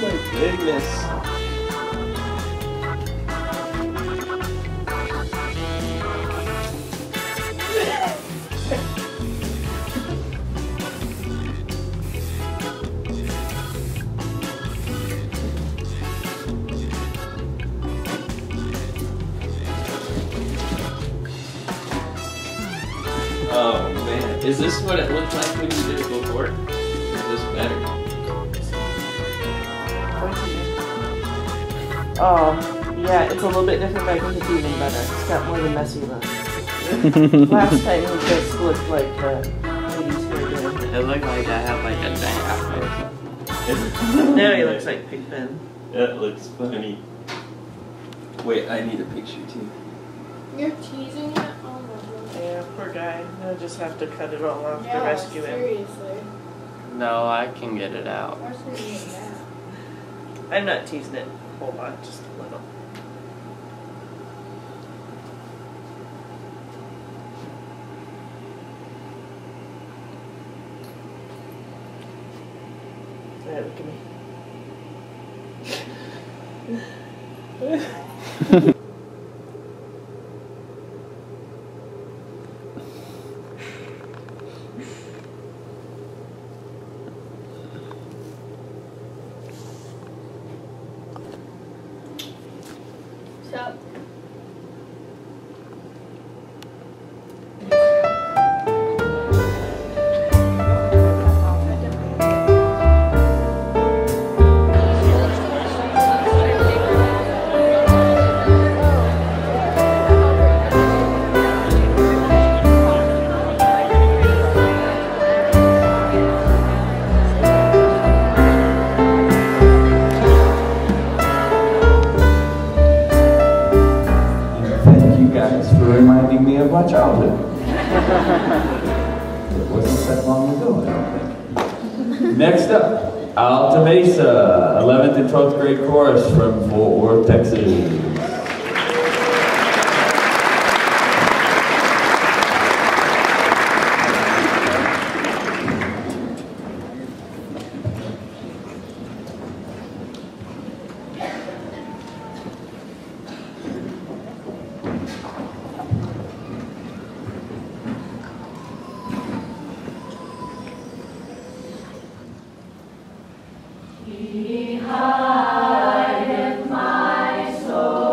my goodness. Oh man, is this what it looked like when you did it before? Or is this better? Yeah, it's a little bit different, but I think it's even better. It's got more of the messy look. Last time it just looked like 80s hair did. It looked like I had like a dance or something. Now he looks like Pigpen. That looks funny. Wait, I need a picture too. You're teasing it? Oh my god. Yeah, poor guy. I'll just have to cut it all off to Yeah, rescue him. seriously. No, I can get it out. Where's he getting that? I'm not teasing it a whole lot, just a little. Hey, look at me. So. For reminding me of my childhood. It wasn't that long ago, I don't think. Next up, Alta Mesa, 11th and 12th grade chorus from Fort Worth, Texas. He hideth my soul.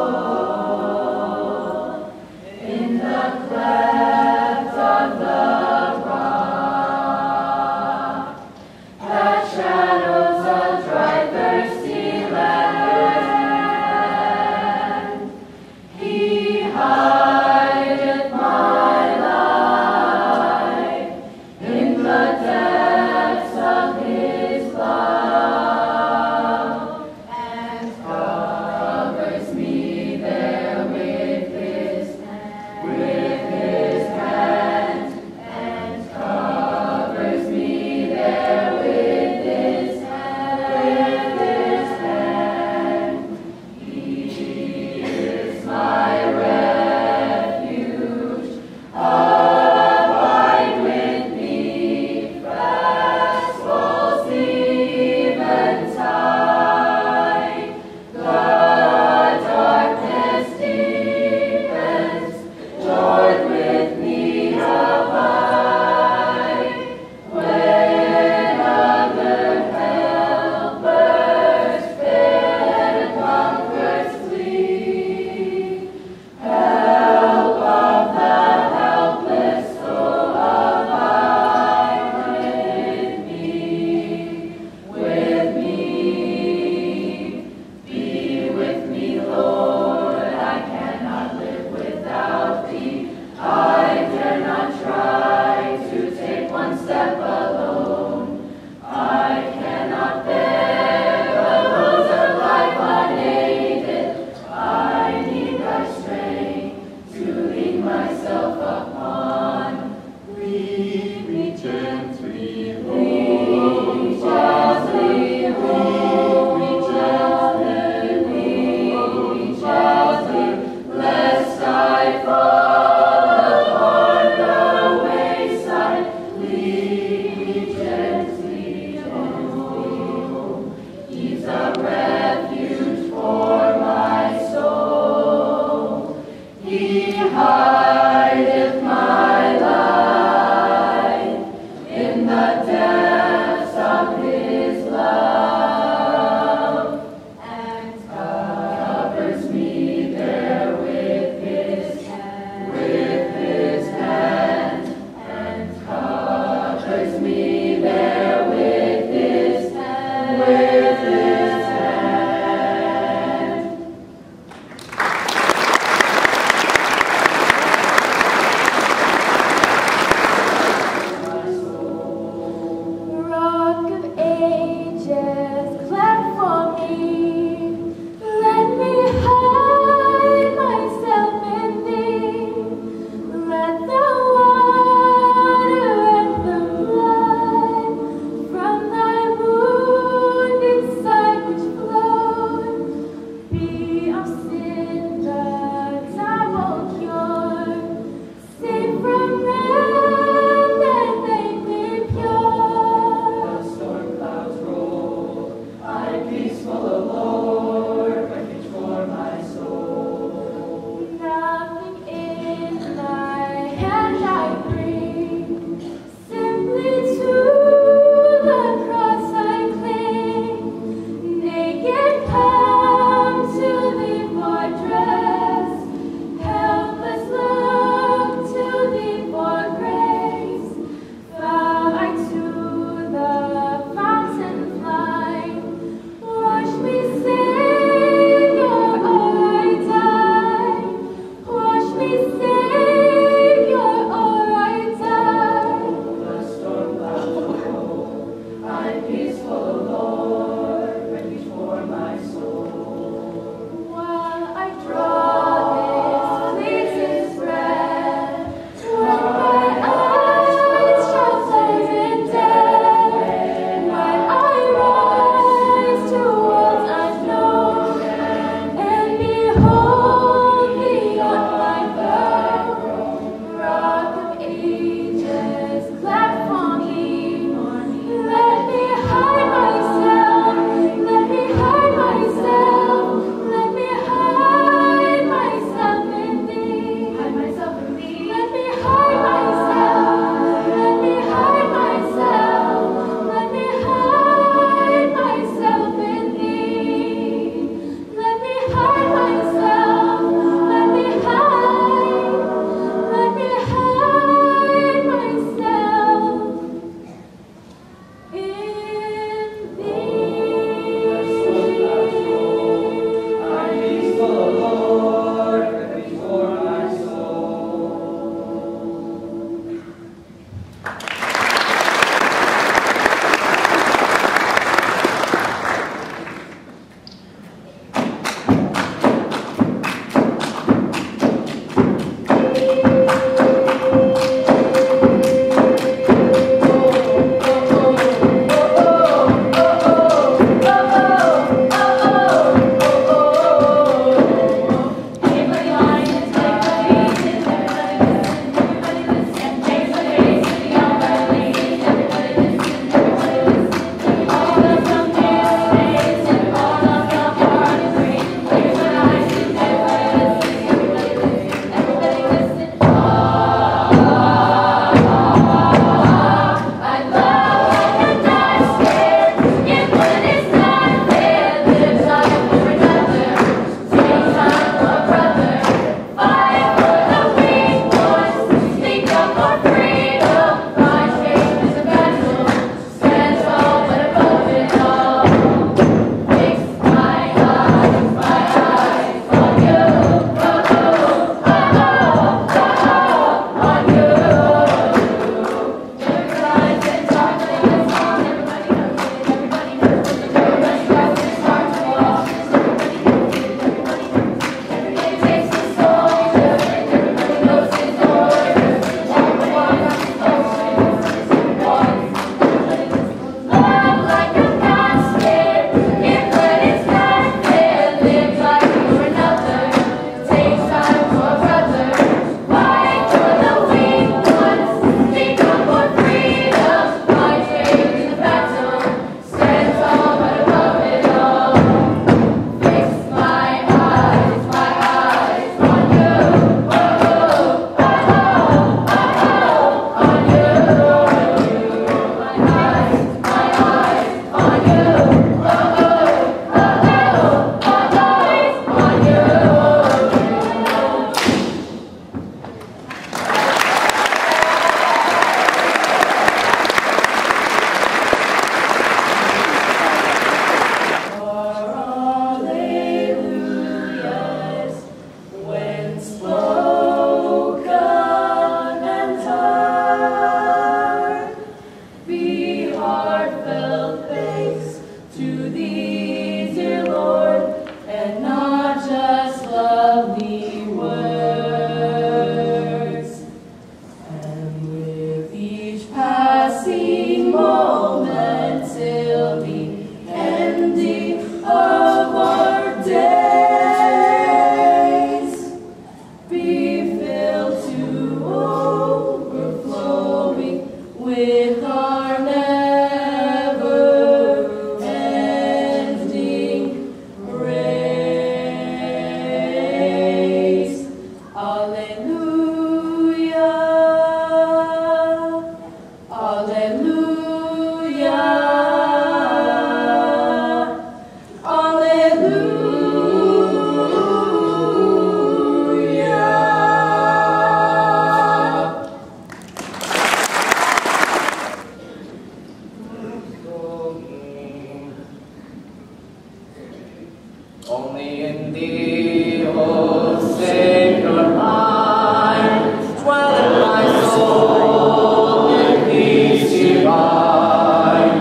Only in thee, O Savior mine, dwelleth my soul in peace divine.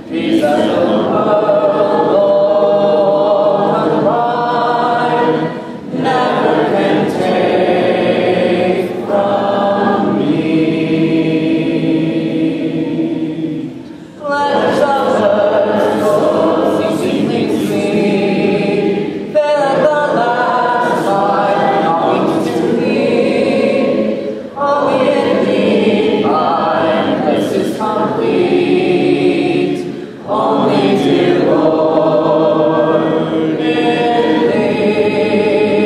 Peace that the world, Lord, mine, never can take from me. Let us others go ceasingly sing, fill the last light, longing to thee. Only in thee my bliss is complete. Only to Lord in thee.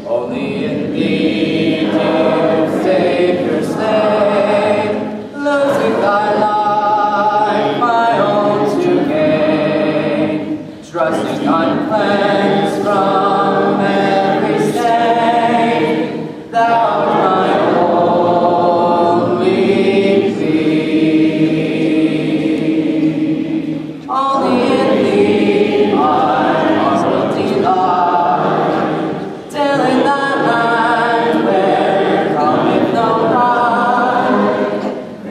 Only in thee, dear Savior, stay, losing thy life, my own to gain, trusting uncleansed from every stain, thou art my only plea. Only in thee my heart will delight, till in thy land where cometh no pride,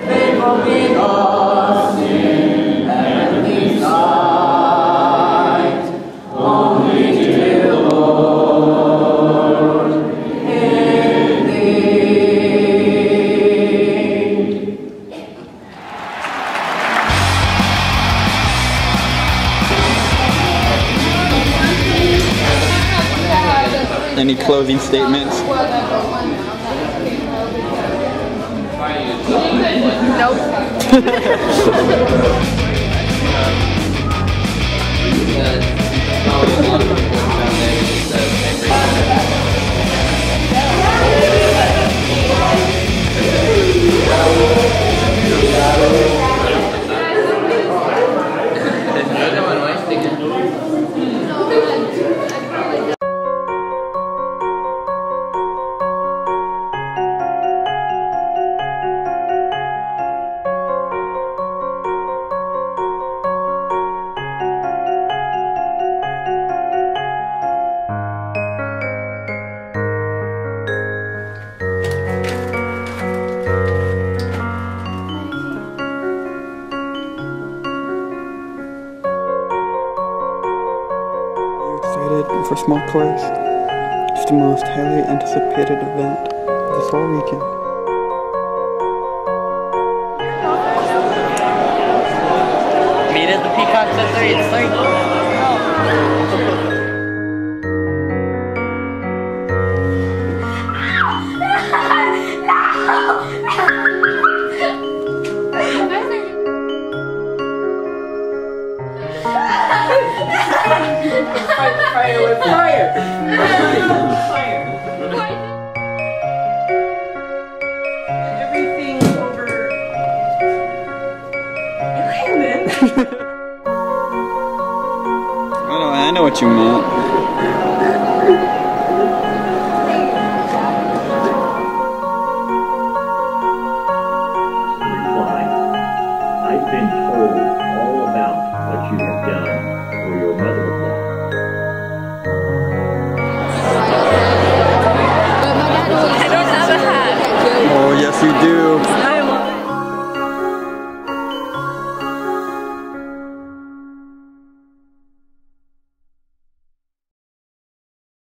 faithful be lost in heavenly sight. Only to Lord in thee. Any closing statements? For Small Chorus. It's the most highly anticipated event of this whole weekend. Meet at the Peacocks at 3. It's 3. Fire with fire! Fire! Everything over. Landon! I know what you meant. Reply, I've been